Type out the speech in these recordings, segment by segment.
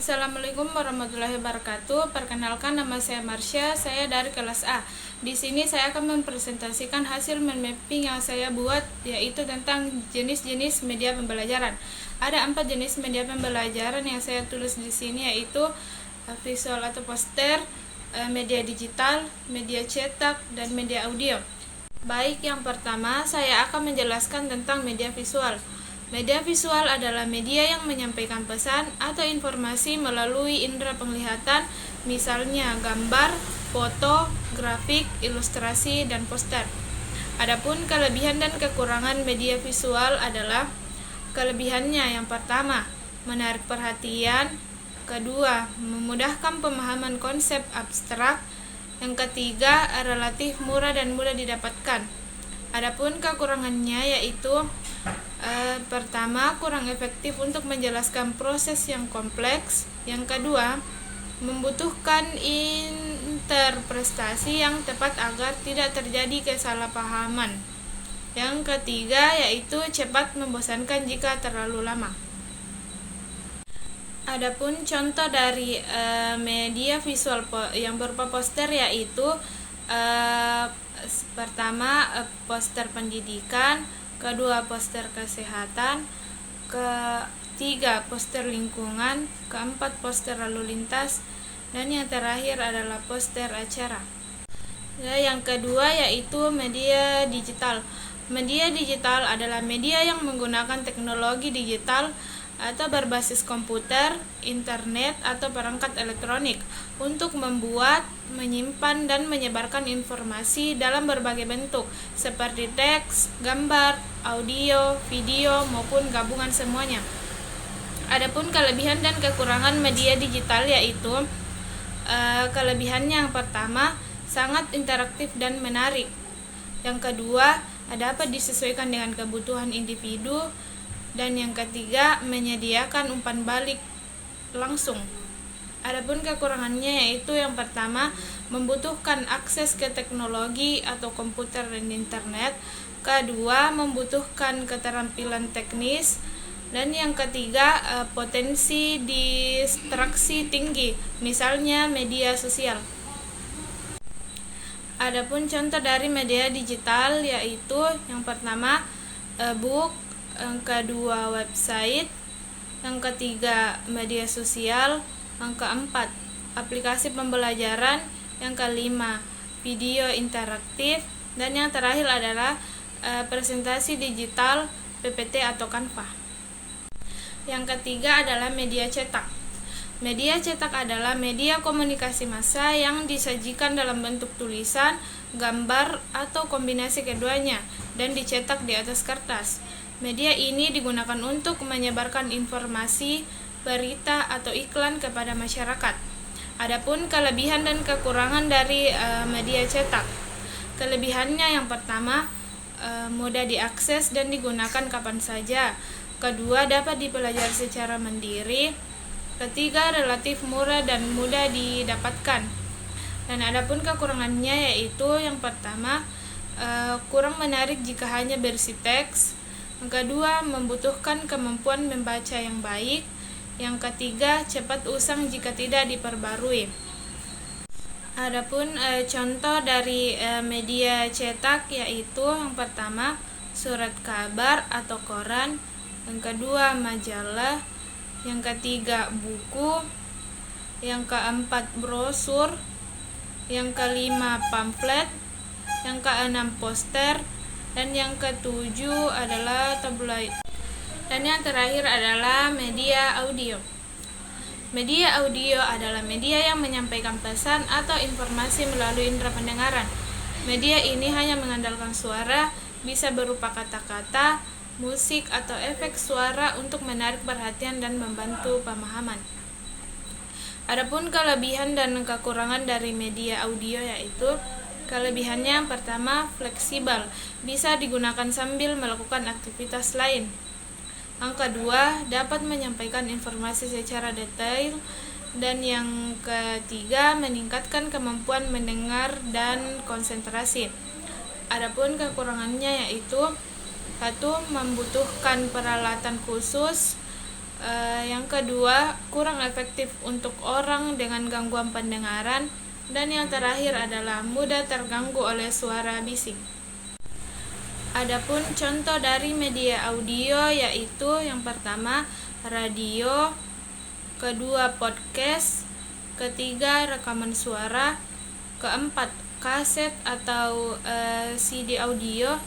Assalamualaikum warahmatullahi wabarakatuh. Perkenalkan, nama saya Marsha, saya dari kelas A. Di sini saya akan mempresentasikan hasil mind mapping yang saya buat, yaitu tentang jenis-jenis media pembelajaran. Ada 4 jenis media pembelajaran yang saya tulis di sini, yaitu visual atau poster, media digital, media cetak, dan media audio. Baik, yang pertama saya akan menjelaskan tentang media visual. Media visual adalah media yang menyampaikan pesan atau informasi melalui indera penglihatan, misalnya gambar, foto, grafik, ilustrasi, dan poster. Adapun kelebihan dan kekurangan media visual adalah kelebihannya yang pertama, menarik perhatian, kedua, memudahkan pemahaman konsep abstrak, yang ketiga, relatif murah dan mudah didapatkan. Adapun kekurangannya yaitu pertama, kurang efektif untuk menjelaskan proses yang kompleks. Yang kedua, membutuhkan interpretasi yang tepat agar tidak terjadi kesalahpahaman. Yang ketiga yaitu cepat membosankan jika terlalu lama. Adapun contoh dari media visual yang berupa poster yaitu pertama, poster pendidikan, kedua, poster kesehatan, ketiga, poster lingkungan, keempat, poster lalu lintas, dan yang terakhir adalah poster acara. Yang kedua yaitu media digital. Media digital adalah media yang menggunakan teknologi digital atau berbasis komputer, internet, atau perangkat elektronik untuk membuat, menyimpan, dan menyebarkan informasi dalam berbagai bentuk seperti teks, gambar, audio, video, maupun gabungan semuanya. Adapun kelebihan dan kekurangan media digital yaitu kelebihannya yang pertama, sangat interaktif dan menarik. Yang kedua, dapat disesuaikan dengan kebutuhan individu. Dan yang ketiga, menyediakan umpan balik langsung. Adapun kekurangannya yaitu yang pertama, membutuhkan akses ke teknologi atau komputer dan internet. Kedua, membutuhkan keterampilan teknis. Dan yang ketiga, potensi distraksi tinggi, misalnya media sosial. Adapun contoh dari media digital yaitu yang pertama, e-book, yang kedua, website, yang ketiga, media sosial, yang keempat, aplikasi pembelajaran, yang kelima, video interaktif, dan yang terakhir adalah presentasi digital, PPT atau Canva. Yang ketiga adalah media cetak. Media cetak adalah media komunikasi massa yang disajikan dalam bentuk tulisan, gambar, atau kombinasi keduanya dan dicetak di atas kertas. Media ini digunakan untuk menyebarkan informasi, berita, atau iklan kepada masyarakat. Adapun kelebihan dan kekurangan dari media cetak. Kelebihannya yang pertama, mudah diakses dan digunakan kapan saja. Kedua, dapat dipelajari secara mandiri. Ketiga, relatif murah dan mudah didapatkan. Dan adapun kekurangannya yaitu yang pertama, kurang menarik jika hanya berisi teks. Yang kedua, membutuhkan kemampuan membaca yang baik. Yang ketiga, cepat usang jika tidak diperbarui. Adapun contoh dari media cetak yaitu yang pertama, surat kabar atau koran. Yang kedua, majalah. Yang ketiga, buku. Yang keempat, brosur. Yang kelima, pamflet. Yang keenam, poster. Dan yang ketujuh adalah tabloid. Dan yang terakhir adalah media audio. Media audio adalah media yang menyampaikan pesan atau informasi melalui indera pendengaran. Media ini hanya mengandalkan suara, bisa berupa kata-kata, musik, atau efek suara untuk menarik perhatian dan membantu pemahaman. Adapun kelebihan dan kekurangan dari media audio yaitu kelebihannya yang pertama, fleksibel, bisa digunakan sambil melakukan aktivitas lain. Yang kedua, dapat menyampaikan informasi secara detail. Dan yang ketiga, meningkatkan kemampuan mendengar dan konsentrasi. Adapun kekurangannya yaitu satu, membutuhkan peralatan khusus. Yang kedua, kurang efektif untuk orang dengan gangguan pendengaran. Dan yang terakhir adalah mudah terganggu oleh suara bising. Adapun contoh dari media audio yaitu yang pertama radio, kedua podcast, ketiga rekaman suara, keempat kaset atau CD audio,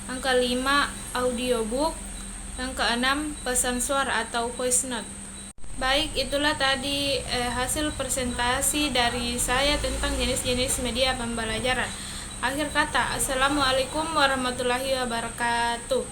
yang kelima audiobook, yang keenam pesan suara atau voice note. Baik, itulah tadi hasil presentasi dari saya tentang jenis-jenis media pembelajaran. Akhir kata, Assalamualaikum warahmatullahi wabarakatuh.